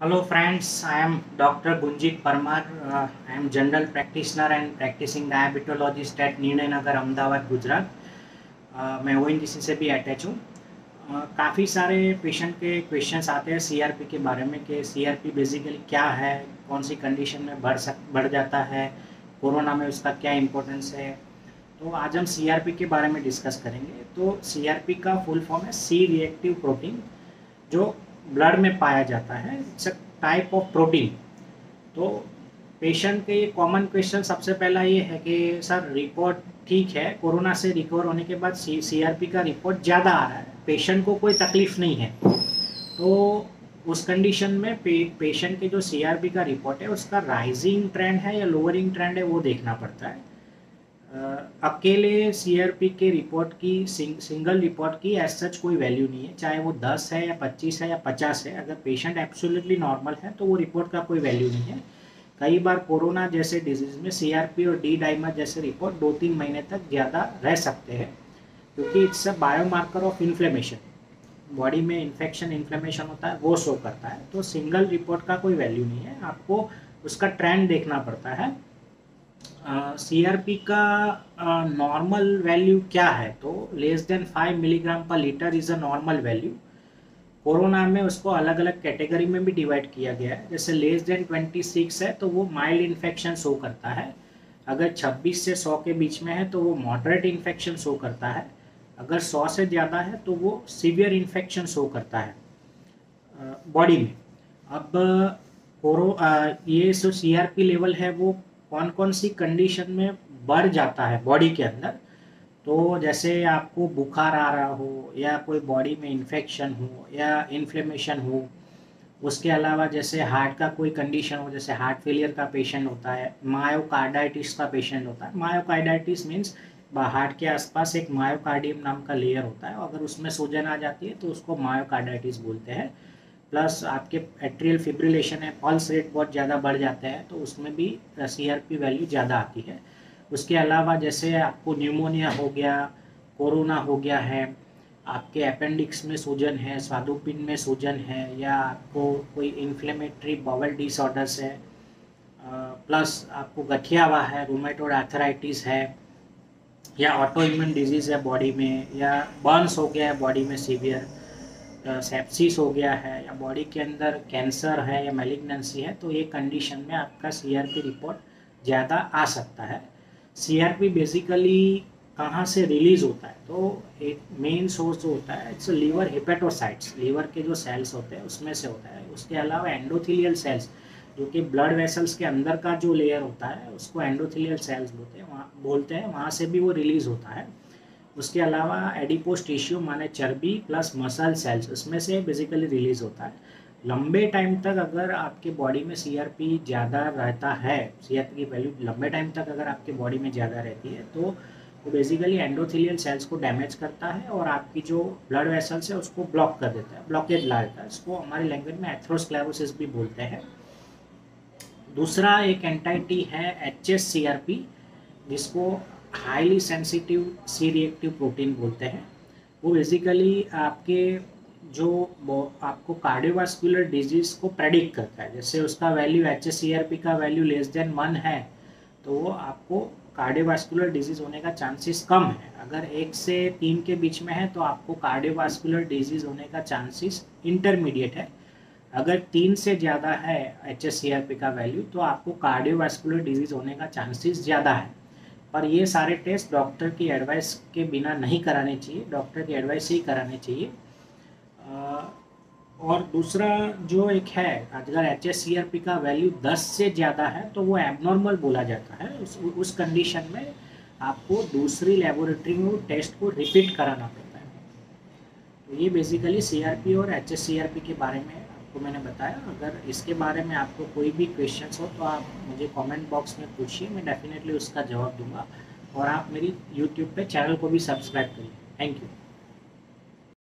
Hello friends, I am Dr. Gunjit Parmar. I am general practitioner and practicing diabetologist at निर्णय नगर अहमदाबाद गुजरात। मैं ONGC से भी attach हूँ। काफ़ी सारे पेशेंट के क्वेश्चंस आते हैं सीआरपी के बारे में कि सीआरपी बेसिकली क्या है, कौन सी कंडीशन में बढ़ जाता है, कोरोना में उसका क्या इम्पोर्टेंस है। तो आज हम सीआरपी के बारे में डिस्कस करेंगे। तो सीआरपी का फुल फॉर्म है सी रिएक्टिव प्रोटीन, जो ब्लड में पाया जाता है। It's a type of protein. तो पेशेंट के कॉमन क्वेश्चन सबसे पहला ये है कि सर रिपोर्ट ठीक है, कोरोना से रिकवर होने के बाद सीआरपी का रिपोर्ट ज़्यादा आ रहा है, पेशेंट को कोई तकलीफ नहीं है। तो उस कंडीशन में पेशेंट के जो सीआरपी का रिपोर्ट है उसका राइजिंग ट्रेंड है या लोअरिंग ट्रेंड है, वो देखना पड़ता है। अकेले सीआरपी के रिपोर्ट की सिंगल रिपोर्ट की एज सच कोई वैल्यू नहीं है, चाहे वो 10 है या 25 है या 50 है। अगर पेशेंट एब्सोल्युटली नॉर्मल है तो वो रिपोर्ट का कोई वैल्यू नहीं है। कई बार कोरोना जैसे डिजीज में सीआरपी और डी डाइमर जैसे रिपोर्ट 2-3 महीने तक ज़्यादा रह सकते हैं, क्योंकि it's a biomarker of inflammation. Body में इन्फ्लेमेशन होता है, वो शो करता है। तो सिंगल रिपोर्ट का कोई वैल्यू नहीं है, आपको उसका ट्रेंड देखना पड़ता है। सीआरपी का नॉर्मल वैल्यू क्या है, तो लेस देन 5 मिलीग्राम पर litre is a normal value. Corona में उसको अलग अलग कैटेगरी में भी डिवाइड किया गया है। जैसे लेस देन 26 है तो वो माइल्ड इन्फेक्शन शो करता है। अगर 26 से 100 के बीच में है तो वो मॉडरेट इन्फेक्शन शो करता है। अगर 100 से ज़्यादा है तो वो सीवियर इन्फेक्शन शो करता है बॉडी में। अब ये जो सीआरपी लेवल है वो कौन कौन सी कंडीशन में बढ़ जाता है बॉडी के अंदर। तो जैसे आपको बुखार आ रहा हो, या कोई बॉडी में इन्फेक्शन हो, या इन्फ्लेमेशन हो। उसके अलावा जैसे हार्ट का कोई कंडीशन हो, जैसे हार्ट फेलियर का पेशेंट होता है, मायोकार्डाइटिस का पेशेंट होता है। मायोकार्डाइटिस मीन्स हार्ट के आसपास एक मायोकार्डियम नाम का लेयर होता है, अगर उसमें सूजन आ जाती है तो उसको मायोकार्डाइटिस बोलते हैं। प्लस आपके एट्रियल फिब्रिलेशन है, पल्स रेट बहुत ज़्यादा बढ़ जाते हैं, तो उसमें भी सीआरपी वैल्यू ज़्यादा आती है। उसके अलावा जैसे आपको न्यूमोनिया हो गया, कोरोना हो गया है, आपके अपेंडिक्स में सूजन है, स्वादुपिंड में सूजन है, या आपको कोई इन्फ्लेमेटरी बाउल डिसऑर्डर्स है, प्लस आपको गठिया हुआ है, रूमेटोइड आर्थराइटिस है, या ऑटो इम्यून डिजीज़ है बॉडी में, या बर्न्स हो गया है बॉडी में सीवियर, सेप्सिस हो गया है, या बॉडी के अंदर कैंसर है या मैलिग्नेंसी है, तो ये कंडीशन में आपका सीआरपी रिपोर्ट ज़्यादा आ सकता है। सीआरपी बेसिकली कहाँ से रिलीज होता है, तो एक मेन सोर्स जो होता है इट्स लीवर हेपेटोसाइट्स, लीवर के जो सेल्स होते हैं उसमें से होता है। उसके अलावा एंडोथेलियल सेल्स, जो कि ब्लड वेसल्स के अंदर का जो लेयर होता है उसको एंडोथेलियल सेल्स बोलते हैं, वहाँ से भी वो रिलीज होता है। उसके अलावा एडिपोस टिश्यू माने चर्बी प्लस मसल सेल्स, उसमें से बेसिकली रिलीज होता है। लंबे टाइम तक अगर आपके बॉडी में सीआरपी ज़्यादा रहता है, सीआरपी की वैल्यू लंबे टाइम तक अगर आपके बॉडी में ज़्यादा रहती है, तो वो बेसिकली एंडोथेलियल सेल्स को डैमेज करता है और आपकी जो ब्लड वेसल्स है उसको ब्लॉक कर देता है, ब्लॉकेज ला देता है। इसको हमारी लैंग्वेज में एथेरोस्क्लेरोसिस भी बोलते हैं। दूसरा एक एंटाइटी है HSCRP, जिसको highly sensitive C reactive protein बोलते हैं। वो बेसिकली आपके जो आपको कार्डियोवास्कुलर डिजीज़ को प्रेडिक्ट करता है। जैसे उसका वैल्यू HSCRP का वैल्यू लेस देन 1 है तो वो आपको कार्डियोवास्कुलर डिजीज़ होने का चांसेस कम है। अगर 1 से 3 के बीच में है तो आपको कार्डियोवास्कुलर डिजीज़ होने का चांसेस इंटरमीडिएट है। अगर 3 से ज़्यादा है HSCRP का वैल्यू तो आपको कार्डियोवास्कुलर डिजीज़ होने का चांसेस ज़्यादा है। पर ये सारे टेस्ट डॉक्टर की एडवाइस के बिना नहीं कराने चाहिए, डॉक्टर की एडवाइस से ही कराने चाहिए। और दूसरा जो एक है, अगर HSCRP का वैल्यू 10 से ज़्यादा है तो वो एबनॉर्मल बोला जाता है। उस कंडीशन में आपको दूसरी लेबोरेटरी में टेस्ट को रिपीट कराना पड़ता है। तो ये बेसिकली सीआरपी और HSCRP के बारे में आपको मैंने बताया। अगर इसके बारे में आपको कोई भी क्वेश्चंस हो तो आप मुझे कमेंट बॉक्स में पूछिए, मैं डेफिनेटली उसका जवाब दूंगा। और आप मेरी यूट्यूब पे चैनल को भी सब्सक्राइब करिए। Thank you.